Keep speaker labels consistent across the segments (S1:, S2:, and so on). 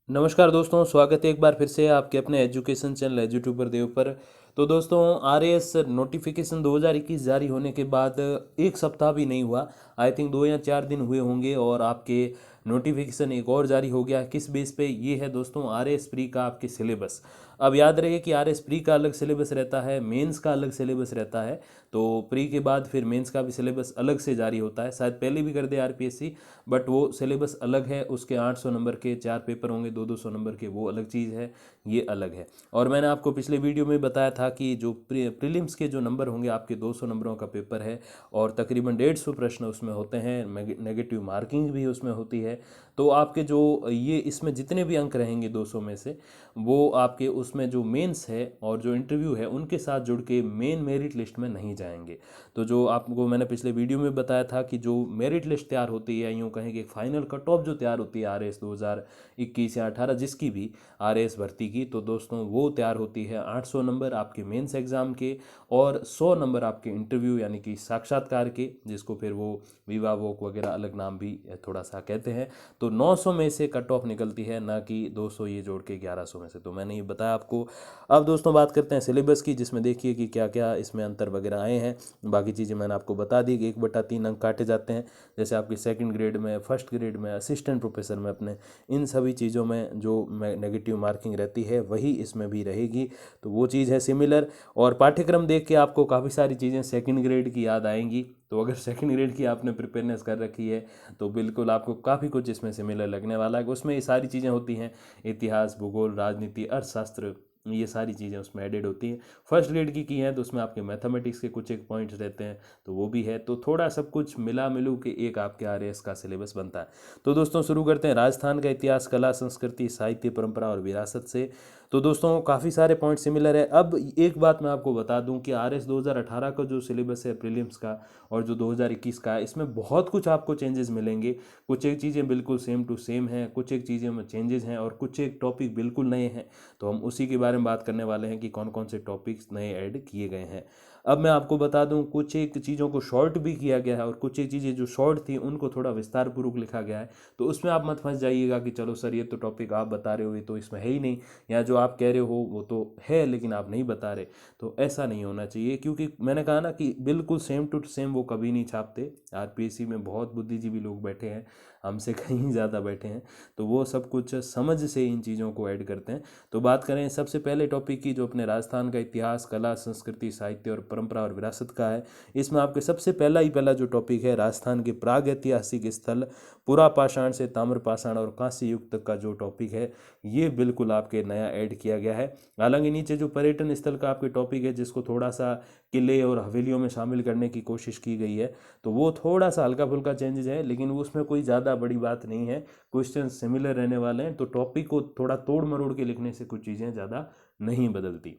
S1: नमस्कार दोस्तों, स्वागत है एक बार फिर से आपके अपने एजुकेशन चैनल एजुट्यूबर देव पर। तो दोस्तों, आरएएस नोटिफिकेशन 2021 जारी होने के बाद एक सप्ताह भी नहीं हुआ। आई थिंक 2 या 4 दिन हुए होंगे और आपके नोटिफिकेशन एक और जारी हो गया। किस बेस पे? ये है दोस्तों आरएएस प्री का आपके सिलेबस। अब याद रहे कि आरएएस प्री का अलग सिलेबस रहता है, मेंस का अलग सिलेबस रहता है। तो प्री के बाद फिर मेंस का भी सिलेबस अलग से जारी होता है। शायद पहले भी कर दे आरपीएससी, बट वो सिलेबस अलग है। उसके 800 नंबर के 4 पेपर होंगे, 200 नंबर के, वो अलग चीज़ है, ये अलग है। और मैंने आपको पिछले वीडियो में बताया था कि जो प्रीलिम्स के जो नंबर होंगे, आपके 200 नंबरों का पेपर है और तकरीबन 150 प्रश्न उसमें होते हैं, नेगेटिव मार्किंग भी उसमें होती है। तो आपके जो ये इसमें जितने भी अंक रहेंगे 200 में से, वो आपके उसमें जो मेंस है और जो इंटरव्यू है उनके साथ जुड़ के मेन मेरिट लिस्ट में नहीं जाएंगे। तो जो आपको मैंने पिछले वीडियो में बताया था कि जो मेरिट लिस्ट तैयार होती है, यूँ कहें कि फाइनल कट ऑफ जो तैयार होती है आरएएस 2021 या 18 जिसकी भी आरएएस भर्ती की, तो दोस्तों वो तैयार होती है 800 नंबर आपके मेंस एग्ज़ाम के और 100 नंबर आपके इंटरव्यू यानी कि साक्षात्कार के, जिसको फिर वो विवा वोक वगैरह अलग नाम भी थोड़ा सा कहते हैं। तो 900 में से कट ऑफ निकलती है, ना कि 200 ये जोड़ के 1100 में से। तो मैंने ये बताया आपको। अब दोस्तों बात करते हैं सिलेबस की, जिसमें देखिए कि क्या क्या इसमें अंतर वगैरह आए हैं। बाकी चीज़ें मैंने आपको बता दी कि 1/3 अंक काटे जाते हैं, जैसे आपकी सेकंड ग्रेड में, फर्स्ट ग्रेड में, असिस्टेंट प्रोफेसर में, अपने इन सभी चीज़ों में जो नेगेटिव मार्किंग रहती है वही इसमें भी रहेगी। तो वो चीज़ है सिमिलर। और पाठ्यक्रम देख के आपको काफ़ी सारी चीज़ें सेकंड ग्रेड की याद आएंगी। तो अगर सेकंड ग्रेड की आपने प्रिपेयरनेस कर रखी है तो बिल्कुल आपको काफ़ी कुछ इसमें सिमिलर लगने वाला है। उसमें ये सारी चीज़ें होती हैं, इतिहास, भूगोल, राजनीति, अर्थशास्त्र, ये सारी चीज़ें उसमें एडेड होती हैं। फर्स्ट ग्रेड की हैं तो उसमें आपके मैथमेटिक्स के कुछ एक पॉइंट्स रहते हैं, तो वो भी है। तो थोड़ा सब कुछ मिला मिलू के एक आपके आरएएस का सिलेबस बनता है। तो दोस्तों शुरू करते हैं राजस्थान का इतिहास, कला, संस्कृति, साहित्य, परंपरा और विरासत से। तो दोस्तों काफ़ी सारे पॉइंट सिमिलर है। अब एक बात मैं आपको बता दूं कि आरएएस 2018 का जो सिलेबस है प्रीलिम्स का और जो 2021 का है, इसमें बहुत कुछ आपको चेंजेस मिलेंगे। कुछ एक चीज़ें बिल्कुल सेम टू सेम हैं, कुछ एक चीज़ें में चेंजेस हैं और कुछ एक टॉपिक बिल्कुल नए हैं। तो हम उसी के बारे में बात करने वाले हैं कि कौन कौन से टॉपिक्स नए ऐड किए गए हैं। अब मैं आपको बता दूं, कुछ एक चीज़ों को शॉर्ट भी किया गया है और कुछ एक चीज़ें जो शॉर्ट थी उनको थोड़ा विस्तार पूर्वक लिखा गया है। तो उसमें आप मत फंस जाइएगा कि चलो सर ये तो टॉपिक आप बता रहे हो, ये तो इसमें है ही नहीं, या जो आप कह रहे हो वो तो है लेकिन आप नहीं बता रहे। तो ऐसा नहीं होना चाहिए, क्योंकि मैंने कहा ना कि बिल्कुल सेम टू सेम वो कभी नहीं छापते। आरपीएससी में बहुत बुद्धिजीवी लोग बैठे हैं, हमसे कहीं ज़्यादा बैठे हैं, तो वो सब कुछ समझ से इन चीज़ों को ऐड करते हैं। तो बात करें सबसे पहले टॉपिक की, जो अपने राजस्थान का इतिहास, कला, संस्कृति, साहित्य और परंपरा और विरासत का है। इसमें आपके सबसे पहला जो टॉपिक है, राजस्थान के प्राग ऐतिहासिक स्थल, पुरा पाषाण से ताम्र पाषाण और कांस्य युग तक का जो टॉपिक है, ये बिल्कुल आपके नया ऐड किया गया है। हालांकि नीचे जो पर्यटन स्थल का आपके टॉपिक है, जिसको थोड़ा सा किले और हवेलियों में शामिल करने की कोशिश की गई है, तो वो थोड़ा सा हल्का फुल्का चेंजेस है, लेकिन उसमें कोई ज़्यादा बड़ी बात नहीं है। क्वेश्चन सिमिलर रहने वाले हैं, तो टॉपिक को थोड़ा तोड़ मरोड़ के लिखने से कुछ चीज़ें ज़्यादा नहीं बदलती।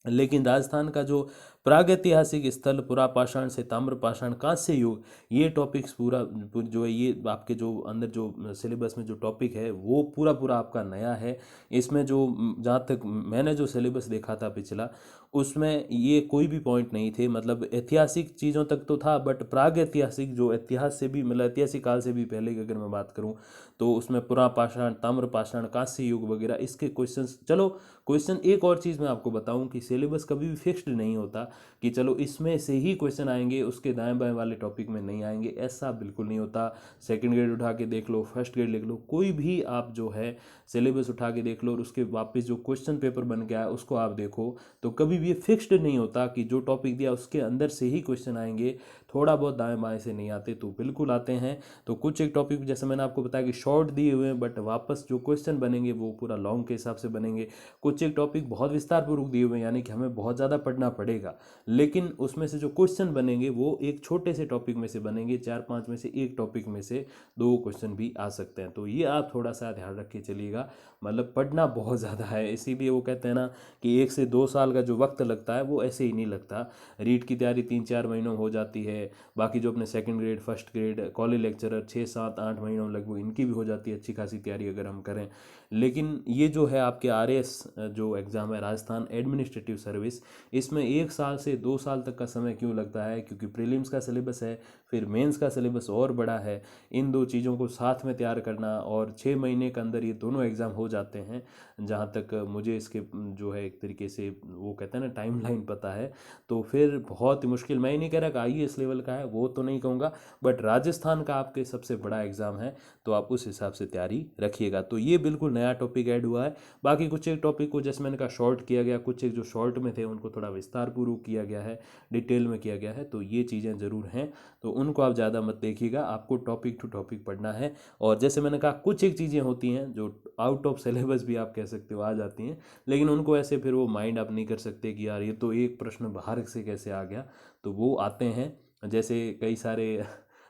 S1: लेकिन राजस्थान का जो प्रागैतिहासिक स्थल, पुरा पाषाण से ताम्र पाषाण, कांस्य युग, ये टॉपिक्स जो है, ये आपके जो अंदर जो सिलेबस में जो टॉपिक है वो पूरा पूरा आपका नया है। इसमें जो जहाँ तक मैंने जो सिलेबस देखा था पिछला, उसमें ये कोई भी पॉइंट नहीं थे। मतलब ऐतिहासिक चीज़ों तक तो था, बट प्राग ऐतिहासिक जो इतिहास से भी, मतलब ऐतिहासिक काल से भी पहले की अगर मैं बात करूँ, तो उसमें पुरा पाषाण, ताम्र पाषाण, कांस्य युग वगैरह इसके क्वेश्चंस। चलो क्वेश्चन एक और चीज़ मैं आपको बताऊं कि सिलेबस कभी भी फिक्स्ड नहीं होता कि चलो इसमें से ही क्वेश्चन आएंगे, उसके दाएं बाएं वाले टॉपिक में नहीं आएंगे, ऐसा बिल्कुल नहीं होता। सेकंड ग्रेड उठा के देख लो, फर्स्ट ग्रेड देख लो, कोई भी आप जो है सिलेबस उठा के देख लो और उसके वापस जो क्वेश्चन पेपर बन के आया उसको आप देखो, तो कभी भी ये फिक्स्ड नहीं होता कि जो टॉपिक दिया उसके अंदर से ही क्वेश्चन आएंगे। थोड़ा बहुत दाएं बाएं से नहीं आते तो बिल्कुल आते हैं। तो कुछ एक टॉपिक जैसे मैंने आपको बताया कि शॉर्ट दिए हुए हैं, बट वापस जो क्वेश्चन बनेंगे वो पूरा लॉन्ग के हिसाब से बनेंगे। कुछ एक टॉपिक बहुत विस्तार पूर्वक दिए हुए हैं, यानी कि हमें बहुत ज़्यादा पढ़ना पड़ेगा, लेकिन उसमें से जो क्वेश्चन बनेंगे वो एक छोटे से टॉपिक में से बनेंगे, 4-5 में से एक टॉपिक में से 2 क्वेश्चन भी आ सकते हैं। तो ये आप थोड़ा सा ध्यान रख के चलिएगा। मतलब पढ़ना बहुत ज़्यादा है, इसीलिए वो कहते हैं ना कि 1 से 2 साल का जो वक्त लगता है वो ऐसे ही नहीं लगता। रीट की तैयारी 3-4 महीनों में हो जाती है। बाकी जो अपने second grade, first grade, college lecturer 6-7-8 महीनों में लगभग इनकी भी हो जाती है अच्छी खासी तैयारी अगर हम करें। लेकिन ये जो है आपके आरएएस जो एग्ज़ाम है, राजस्थान एडमिनिस्ट्रेटिव सर्विस, इसमें 1 साल से 2 साल तक का समय क्यों लगता है? क्योंकि प्रीलिम्स का सिलेबस है, फिर मेंस का सिलेबस और बड़ा है। इन दो चीज़ों को साथ में तैयार करना, और 6 महीने के अंदर ये दोनों एग्ज़ाम हो जाते हैं, जहाँ तक मुझे इसके जो है एक तरीके से वो कहते हैं ना टाइमलाइन पता है। तो फिर बहुत ही मुश्किल, मैं ही नहीं कह रहा कि IAS लेवल का है, वो तो नहीं कहूँगा, बट राजस्थान का आपके सबसे बड़ा एग्ज़ाम है, तो आप उस हिसाब से तैयारी रखिएगा। तो ये बिल्कुल नया टॉपिक ऐड हुआ है। बाकी कुछ एक टॉपिक को जैसे मैंने कहा शॉर्ट किया गया, कुछ एक जो शॉर्ट में थे उनको थोड़ा विस्तार पूर्वक किया गया है, डिटेल में किया गया है, तो ये चीज़ें ज़रूर हैं। तो उनको आप ज़्यादा मत देखिएगा, आपको टॉपिक टू टॉपिक पढ़ना है। और जैसे मैंने कहा कुछ एक चीज़ें होती हैं जो आउट ऑफ सिलेबस भी आप कह सकते हो आ जाती हैं, लेकिन उनको ऐसे फिर वो माइंड आप नहीं कर सकते कि यार ये तो एक प्रश्न बाहर से कैसे आ गया, तो वो आते हैं। जैसे कई सारे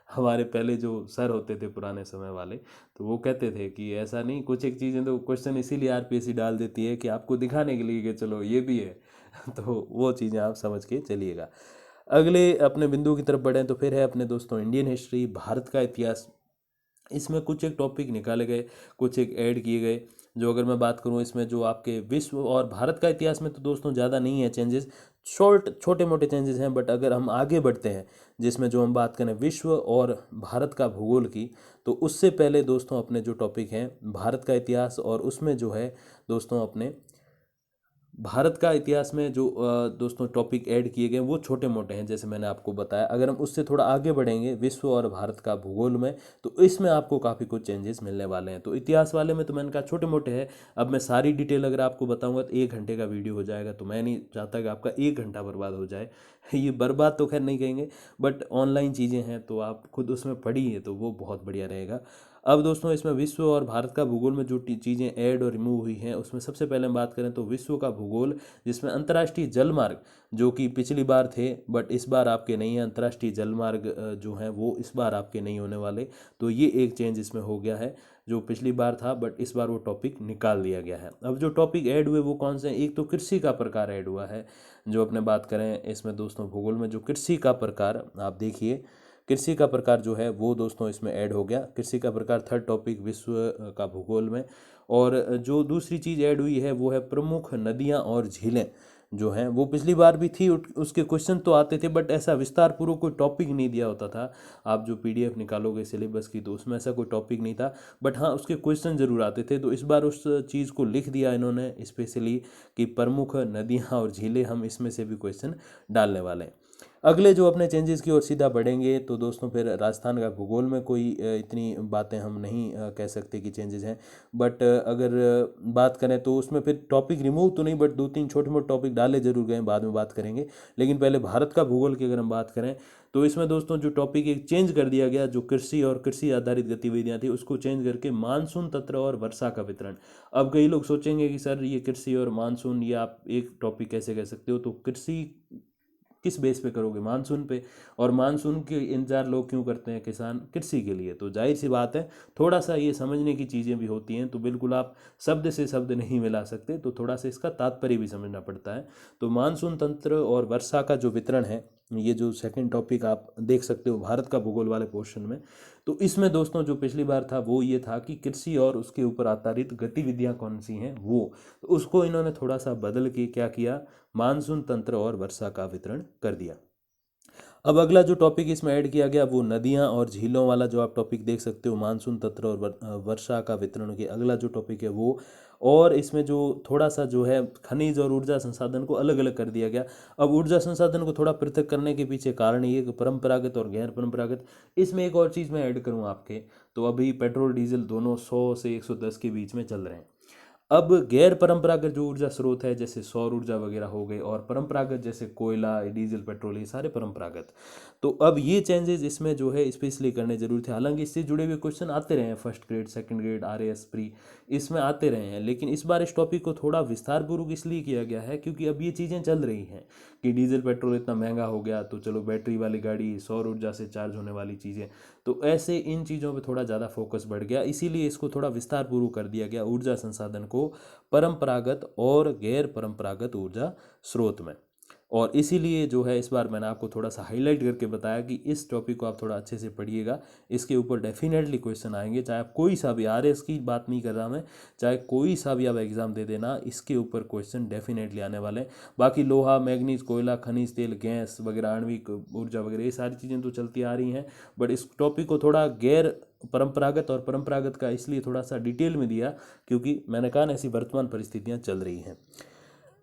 S1: हमारे पहले जो सर होते थे पुराने समय वाले, तो वो कहते थे कि ऐसा नहीं, कुछ एक चीज़ें तो क्वेश्चन इसीलिए RPSC डाल देती है कि आपको दिखाने के लिए कि चलो ये भी है। तो वो चीज़ें आप समझ के चलिएगा। अगले अपने बिंदु की तरफ बढ़ें तो फिर है अपने दोस्तों इंडियन हिस्ट्री, भारत का इतिहास। इसमें कुछ एक टॉपिक निकाले गए, कुछ एक ऐड किए गए। जो अगर मैं बात करूं इसमें जो आपके विश्व और भारत का इतिहास में तो दोस्तों ज़्यादा नहीं है चेंजेस, छोटे मोटे चेंजेस हैं। बट अगर हम आगे बढ़ते हैं जिसमें जो हम बात करें विश्व और भारत का भूगोल की, तो उससे पहले दोस्तों अपने जो टॉपिक हैं भारत का इतिहास, और उसमें जो है दोस्तों अपने भारत का इतिहास में जो दोस्तों टॉपिक ऐड किए गए वो छोटे मोटे हैं, जैसे मैंने आपको बताया। अगर हम उससे थोड़ा आगे बढ़ेंगे विश्व और भारत का भूगोल में, तो इसमें आपको काफ़ी कुछ चेंजेस मिलने वाले हैं। तो इतिहास वाले में तो मैंने कहा छोटे मोटे हैं। अब मैं सारी डिटेल अगर आपको बताऊंगा तो 1 घंटे का वीडियो हो जाएगा, तो मैं नहीं चाहता कि आपका 1 घंटा बर्बाद हो जाए। ये बर्बाद तो खैर नहीं कहेंगे, बट ऑनलाइन चीज़ें हैं तो आप खुद उसमें पढ़िए तो वो बहुत बढ़िया रहेगा। अब दोस्तों इसमें विश्व और भारत का भूगोल में जो चीज़ें ऐड और रिमूव हुई हैं, उसमें सबसे पहले हम बात करें तो विश्व का भूगोल, जिसमें अंतर्राष्ट्रीय जलमार्ग जो कि पिछली बार थे बट इस बार आपके नहीं हैं, अंतर्राष्ट्रीय जलमार्ग जो हैं वो इस बार आपके नहीं होने वाले। तो ये एक चेंज इसमें हो गया है, जो पिछली बार था बट इस बार वो टॉपिक निकाल दिया गया है। अब जो टॉपिक ऐड हुए वो कौन से हैं? एक तो कृषि का प्रकार ऐड हुआ है। जो अपने बात करें इसमें दोस्तों भूगोल में जो कृषि का प्रकार, आप देखिए कृषि का प्रकार जो है वो दोस्तों इसमें ऐड हो गया। कृषि का प्रकार थर्ड टॉपिक विश्व का भूगोल में। और जो दूसरी चीज़ ऐड हुई है वो है प्रमुख नदियाँ और झीलें जो हैं, वो पिछली बार भी थी, उसके क्वेश्चन तो आते थे बट ऐसा विस्तार पूर्वक कोई टॉपिक नहीं दिया होता था। आप जो PDF निकालोगे सिलेबस की तो उसमें ऐसा कोई टॉपिक नहीं था, बट हाँ उसके क्वेश्चन जरूर आते थे। तो इस बार उस चीज़ को लिख दिया इन्होंने स्पेशली कि प्रमुख नदियाँ और झीलें, हम इसमें से भी क्वेश्चन डालने वाले हैं। अगले जो अपने चेंजेस की ओर सीधा बढ़ेंगे तो दोस्तों फिर राजस्थान का भूगोल में कोई इतनी बातें हम नहीं कह सकते कि चेंजेस हैं। बट अगर बात करें तो उसमें फिर टॉपिक रिमूव तो नहीं, बट 2-3 छोटे मोटे टॉपिक डाले जरूर गए, बाद में बात करेंगे। लेकिन पहले भारत का भूगोल की अगर हम बात करें तो इसमें दोस्तों जो टॉपिक एक चेंज कर दिया गया, जो कृषि और कृषि आधारित गतिविधियां थी उसको चेंज करके मानसून तंत्र और वर्षा का वितरण। अब कई लोग सोचेंगे कि सर ये कृषि और मानसून ये आप एक टॉपिक कैसे कह सकते हो? तो कृषि किस बेस पे करोगे? मानसून पे। और मानसून के इंतजार लोग क्यों करते हैं? किसान कृषि के लिए। तो जाहिर सी बात है थोड़ा सा ये समझने की चीज़ें भी होती हैं, तो बिल्कुल आप शब्द से शब्द नहीं मिला सकते, तो थोड़ा सा इसका तात्पर्य भी समझना पड़ता है। तो मानसून तंत्र और वर्षा का जो वितरण है, ये जो सेकंड टॉपिक आप देख सकते हो भारत का भूगोल वाले पोर्शन में, तो इसमें दोस्तों जो पिछली बार था वो ये था कि कृषि और उसके ऊपर आधारित गतिविधियां कौन सी हैं वो, तो उसको इन्होंने थोड़ा सा बदल के क्या किया, मानसून तंत्र और वर्षा का वितरण कर दिया। अब अगला जो टॉपिक इसमें ऐड किया गया वो नदियां और झीलों वाला जो आप टॉपिक देख सकते हो, मानसून तंत्र और वर्षा का वितरण के अगला जो टॉपिक है वो। और इसमें जो थोड़ा सा जो है खनिज और ऊर्जा संसाधन को अलग अलग कर दिया गया। अब ऊर्जा संसाधन को थोड़ा पृथक करने के पीछे कारण ये कि परंपरागत और गैर परंपरागत। इसमें एक और चीज़ मैं ऐड करूँ आपके, तो अभी पेट्रोल डीजल दोनों 100 से 110 के बीच में चल रहे हैं। अब गैर परंपरागत जो ऊर्जा स्रोत है जैसे सौर ऊर्जा वगैरह हो गई, और परंपरागत जैसे कोयला डीजल पेट्रोल, ये सारे परंपरागत। तो अब ये चेंजेस इसमें जो है स्पेशली करने जरूरी थे। हालांकि इससे जुड़े हुए क्वेश्चन आते रहे हैं, first grade second grade RAS pre, इसमें आते रहे हैं, लेकिन इस बार इस टॉपिक को थोड़ा विस्तारपूर्वक इसलिए किया गया है क्योंकि अब ये चीज़ें चल रही हैं कि डीजल पेट्रोल इतना महंगा हो गया, तो चलो बैटरी वाली गाड़ी, सौर ऊर्जा से चार्ज होने वाली चीज़ें, तो ऐसे इन चीज़ों पे थोड़ा ज़्यादा फोकस बढ़ गया, इसीलिए इसको थोड़ा विस्तारपूर्वक कर दिया गया ऊर्जा संसाधन को परंपरागत और गैर परंपरागत ऊर्जा स्रोत में। और इसीलिए जो है इस बार मैंने आपको थोड़ा सा हाईलाइट करके बताया कि इस टॉपिक को आप थोड़ा अच्छे से पढ़िएगा, इसके ऊपर डेफिनेटली क्वेश्चन आएंगे। चाहे आप कोई सा भी, आरएस की बात नहीं कर रहा मैं, चाहे कोई सा भी आप एग्ज़ाम दे देना, इसके ऊपर क्वेश्चन डेफिनेटली आने वाले हैं। बाकी लोहा, मैग्नीज, कोयला, खनिज तेल, गैस वगैरह, आणविक ऊर्जा वगैरह, ये सारी चीज़ें तो चलती आ रही हैं, बट इस टॉपिक को थोड़ा गैर परंपरागत और परंपरागत का इसलिए थोड़ा सा डिटेल में दिया क्योंकि मैंने कहा ना ऐसी वर्तमान परिस्थितियाँ चल रही हैं।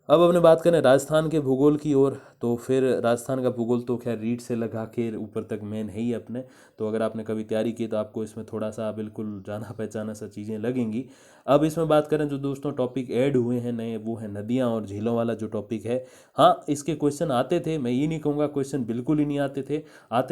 S1: अब अपने बात करें राजस्थान के भूगोल की ओर, तो फिर राजस्थान का भूगोल तो खैर रीट से लगा के ऊपर तक मेन है ही अपने, तो अगर आपने कभी तैयारी की तो आपको इसमें थोड़ा सा बिल्कुल जाना पहचाना सा चीज़ें लगेंगी। अब इसमें बात करें जो दोस्तों टॉपिक ऐड हुए हैं नए, वो है नदियाँ और झीलों वाला जो टॉपिक है। हाँ, इसके क्वेश्चन आते थे, मैं ये नहीं कहूँगा क्वेश्चन बिल्कुल ही नहीं आते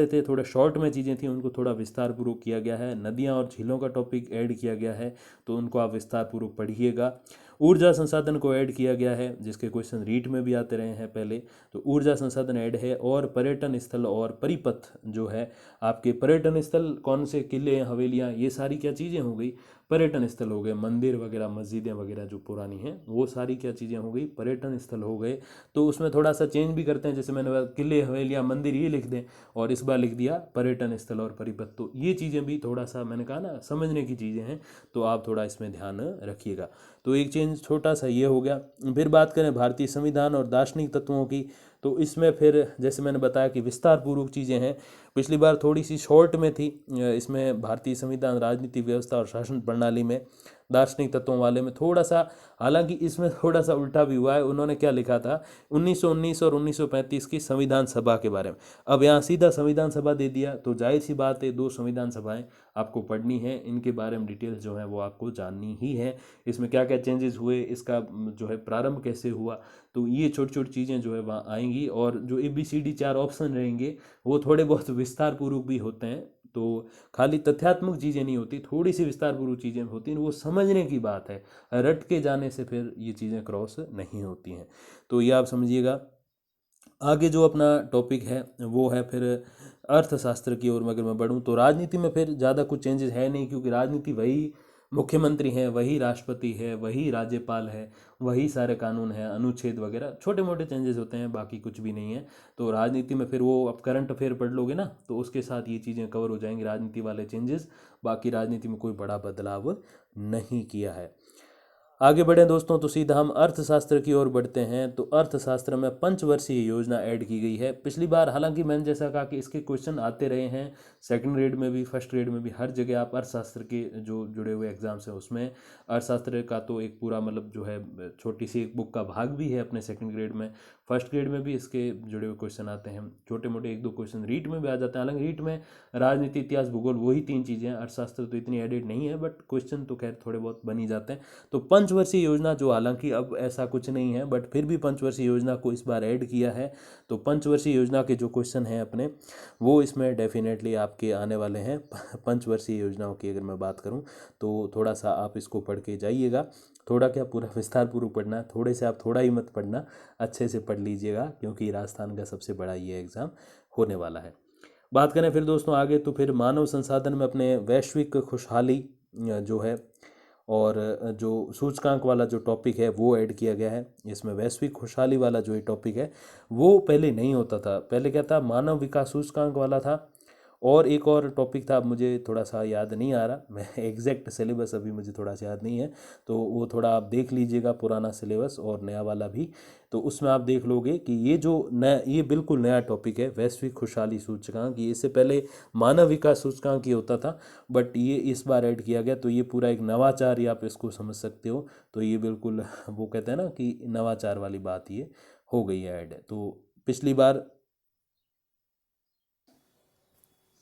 S1: थे, थोड़े शॉर्ट में चीज़ें थी, उनको थोड़ा विस्तार पूर्वक किया गया है। नदियाँ और झीलों का टॉपिक ऐड किया गया है, तो उनको आप विस्तार पूर्वक पढ़िएगा। ऊर्जा संसाधन को ऐड किया गया है, जिसके क्वेश्चन रीट में भी आते रहे हैं पहले, तो ऊर्जा संसाधन ऐड है। और पर्यटन स्थल और परिपथ जो है, आपके पर्यटन स्थल कौन से, किले, हवेलियाँ, ये सारी क्या चीज़ें हो गई, पर्यटन स्थल हो गए। मंदिर वगैरह, मस्जिदें वगैरह जो पुरानी हैं, वो सारी क्या चीज़ें हो गई, पर्यटन स्थल हो गए। तो उसमें थोड़ा सा चेंज भी करते हैं, जैसे मैंने बोला किले, हवेलियाँ, मंदिर ये लिख दें, और इस बार लिख दिया पर्यटन स्थल और परिपथ। तो ये चीज़ें भी थोड़ा सा मैंने कहा ना समझने की चीज़ें हैं, तो आप थोड़ा इसमें ध्यान रखिएगा। तो एक चेंज छोटा सा ये हो गया। फिर बात करें भारतीय संविधान और दार्शनिक तत्वों की, तो इसमें फिर जैसे मैंने बताया कि विस्तार पूर्वक चीज़ें हैं। पिछली बार थोड़ी सी शॉर्ट में थी, इसमें भारतीय संविधान, राजनीति व्यवस्था और शासन प्रणाली में दार्शनिक तत्वों वाले में थोड़ा सा, हालांकि इसमें थोड़ा सा उल्टा भी हुआ है। उन्होंने क्या लिखा था, 1919 और 1935 की संविधान सभा के बारे में, अब यहाँ सीधा संविधान सभा दे दिया। तो जाहिर सी बात है, दो संविधान सभाएं आपको पढ़नी है, इनके बारे में डिटेल्स जो है वो आपको जाननी ही है। इसमें क्या क्या चेंजेस हुए, इसका जो है प्रारंभ कैसे हुआ, तो ये छोटी छोटी चीज़ें जो है वहाँ आएंगी। और जो ABCD 4 ऑप्शन रहेंगे, वो थोड़े बहुत विस्तार पूर्वक भी होते हैं, तो खाली तथ्यात्मक चीज़ें नहीं होती, थोड़ी सी विस्तार पूर्वक चीज़ें होती हैं, वो समझने की बात है। रट के जाने से फिर ये चीज़ें क्रॉस नहीं होती हैं, तो ये आप समझिएगा। आगे जो अपना टॉपिक है वो है फिर अर्थशास्त्र की ओर। अगर मैं बढ़ूँ तो राजनीति में फिर ज़्यादा कुछ चेंजेस है नहीं, क्योंकि राजनीति वही मुख्यमंत्री हैं, वही राष्ट्रपति है, वही राज्यपाल है, वही सारे कानून हैं, अनुच्छेद वगैरह, छोटे मोटे चेंजेस होते हैं, बाकी कुछ भी नहीं है। तो राजनीति में फिर वो अब करंट अफेयर पढ़ लोगे ना, तो उसके साथ ये चीज़ें कवर हो जाएंगी, राजनीति वाले चेंजेस। बाकी राजनीति में कोई बड़ा बदलाव नहीं किया है। आगे बढ़ें दोस्तों, तो सीधा हम अर्थशास्त्र की ओर बढ़ते हैं। तो अर्थशास्त्र में पंचवर्षीय योजना ऐड की गई है। पिछली बार हालांकि मैंने जैसा कहा कि इसके क्वेश्चन आते रहे हैं, सेकंड ग्रेड में भी, फर्स्ट ग्रेड में भी, हर जगह आप अर्थशास्त्र के जो जुड़े हुए एग्जाम्स हैं उसमें अर्थशास्त्र का तो एक पूरा मतलब जो है छोटी सी एक बुक का भाग भी है अपने सेकंड ग्रेड में। फर्स्ट ग्रेड में भी इसके जुड़े हुए क्वेश्चन आते हैं, छोटे मोटे एक दो क्वेश्चन रीट में भी आ जाते हैं। हालांकि रीट में राजनीति, इतिहास, भूगोल, वही तीन चीज़ें हैं, अर्थशास्त्र तो इतनी एडेड नहीं है, बट क्वेश्चन तो खैर थोड़े बहुत बन ही जाते हैं। तो पंचवर्षीय योजना, जो हालांकि अब ऐसा कुछ नहीं है, बट फिर भी पंचवर्षीय योजना को इस बार ऐड किया है। तो पंचवर्षीय योजना के जो क्वेश्चन हैं अपने, वो इसमें डेफिनेटली आपके आने वाले हैं। पंचवर्षीय योजनाओं की अगर मैं बात करूं, तो थोड़ा सा आप इसको पढ़ के जाइएगा। थोड़ा क्या, पूरा विस्तार पूर्वक पढ़ना है, थोड़े से आप थोड़ा ही मत पढ़ना, अच्छे से पढ़ लीजिएगा, क्योंकि राजस्थान का सबसे बड़ा ये एग्ज़ाम होने वाला है। बात करें फिर दोस्तों आगे, तो फिर मानव संसाधन में अपने वैश्विक खुशहाली जो है, और जो सूचकांक वाला जो टॉपिक है वो ऐड किया गया है। इसमें वैश्विक खुशहाली वाला जो ये टॉपिक है वो पहले नहीं होता था। पहले क्या था, मानव विकास सूचकांक वाला था, और एक और टॉपिक था, अब मुझे थोड़ा सा याद नहीं आ रहा, मैं एग्जैक्ट सिलेबस अभी मुझे थोड़ा सा याद नहीं है, तो वो थोड़ा आप देख लीजिएगा, पुराना सिलेबस और नया वाला भी। तो उसमें आप देख लोगे कि ये जो नया, ये बिल्कुल नया टॉपिक है, वैश्विक खुशहाली सूचकांक। ये इससे पहले मानव विकास सूचकांक ही होता था, बट ये इस बार ऐड किया गया, तो ये पूरा एक नवाचार ही आप इसको समझ सकते हो। तो ये बिल्कुल वो कहते हैं ना कि नवाचार वाली बात ये हो गई है ऐड। तो पिछली बार,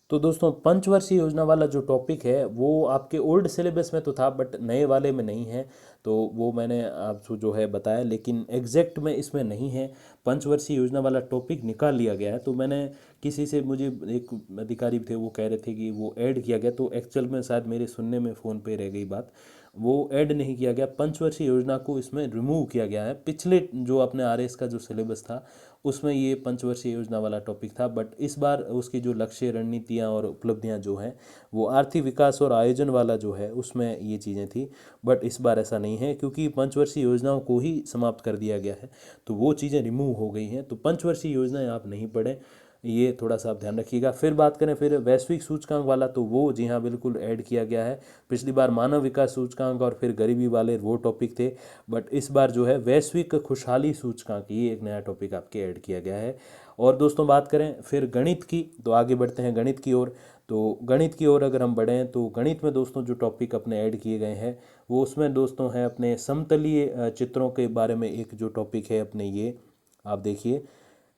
S1: तो दोस्तों पंचवर्षीय योजना वाला जो टॉपिक है वो आपके ओल्ड सिलेबस में तो था, बट नए वाले में नहीं है। तो वो मैंने आपको जो है बताया, लेकिन एग्जैक्ट में इसमें नहीं है। पंचवर्षीय योजना वाला टॉपिक निकाल लिया गया है। तो मैंने किसी से मुझे एक अधिकारी थे वो कह रहे थे कि वो ऐड किया गया, तो एक्चुअल में शायद मेरे सुनने में फ़ोन पे रह गई बात, वो ऐड नहीं किया गया। पंचवर्षीय योजना को इसमें रिमूव किया गया है। पिछले जो अपने आरएस का जो सिलेबस था उसमें ये पंचवर्षीय योजना वाला टॉपिक था, बट इस बार उसकी जो लक्ष्य, रणनीतियाँ और उपलब्धियाँ जो हैं वो आर्थिक विकास और आयोजन वाला जो है उसमें ये चीज़ें थी। बट इस बार ऐसा नहीं है, क्योंकि पंचवर्षीय योजनाओं को ही समाप्त कर दिया गया है, तो वो चीज़ें रिमूव हो गई हैं। तो पंचवर्षीय योजनाएं आप नहीं पढ़ें, ये थोड़ा सा आप ध्यान रखिएगा। फिर बात करें फिर वैश्विक सूचकांक वाला, तो वो जी हाँ बिल्कुल ऐड किया गया है। पिछली बार मानव विकास सूचकांक और फिर गरीबी वाले वो टॉपिक थे, बट इस बार जो है वैश्विक खुशहाली सूचकांक, ये एक नया टॉपिक आपके ऐड किया गया है। और दोस्तों बात करें फिर गणित की, तो आगे बढ़ते हैं गणित की ओर। तो गणित की ओर अगर हम बढ़ें तो गणित में दोस्तों जो टॉपिक अपने ऐड किए गए हैं वो उसमें दोस्तों है अपने समतलीय चित्रों के बारे में एक जो टॉपिक है अपने, ये आप देखिए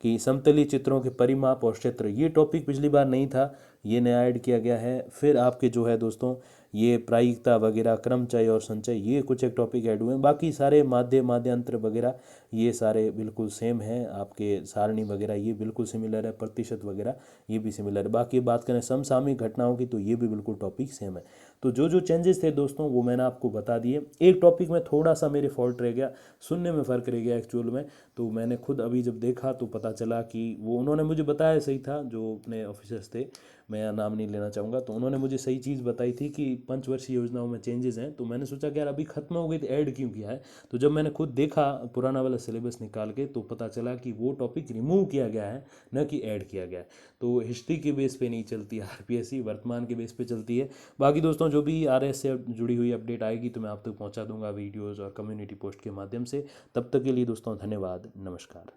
S1: कि समतलीय चित्रों के परिमाप और क्षेत्र, ये टॉपिक पिछली बार नहीं था, ये नया ऐड किया गया है। फिर आपके जो है दोस्तों ये प्रायिकता वगैरह, क्रमचय और संचय, ये कुछ एक टॉपिक ऐड हुए हैं। बाकी सारे माध्यांतर वगैरह ये सारे बिल्कुल सेम हैं। आपके सारणी वगैरह ये बिल्कुल सिमिलर है, प्रतिशत वगैरह ये भी सिमिलर है। बाकी बात करें समसामयिक घटनाओं की, तो ये भी बिल्कुल टॉपिक सेम है। तो जो जो चेंजेस थे दोस्तों वो मैंने आपको बता दिए। एक टॉपिक में थोड़ा सा मेरे फॉल्ट रह गया, सुनने में फ़र्क रह गया एक्चुअल में, तो मैंने खुद अभी जब देखा तो पता चला कि वो उन्होंने मुझे बताया सही था, जो अपने ऑफिसर्स थे, मैं नाम नहीं लेना चाहूँगा, तो उन्होंने मुझे सही चीज़ बताई थी कि पंचवर्षीय योजनाओं में चेंजेस हैं। तो मैंने सोचा कि यार अभी खत्म हो गई तो ऐड क्यों किया है। तो जब मैंने खुद देखा पुराना वाला सिलेबस निकाल के, तो पता चला कि वो टॉपिक रिमूव किया गया है, न कि ऐड किया गया है। तो हिस्ट्री के बेस पे नहीं चलती आरपीएससी, वर्तमान के बेस पे चलती है। बाकी दोस्तों जो भी आरएस से जुड़ी हुई अपडेट आएगी तो मैं आप तक पहुंचा दूंगा वीडियोज़ और कम्युनिटी पोस्ट के माध्यम से। तब तक के लिए दोस्तों धन्यवाद, नमस्कार।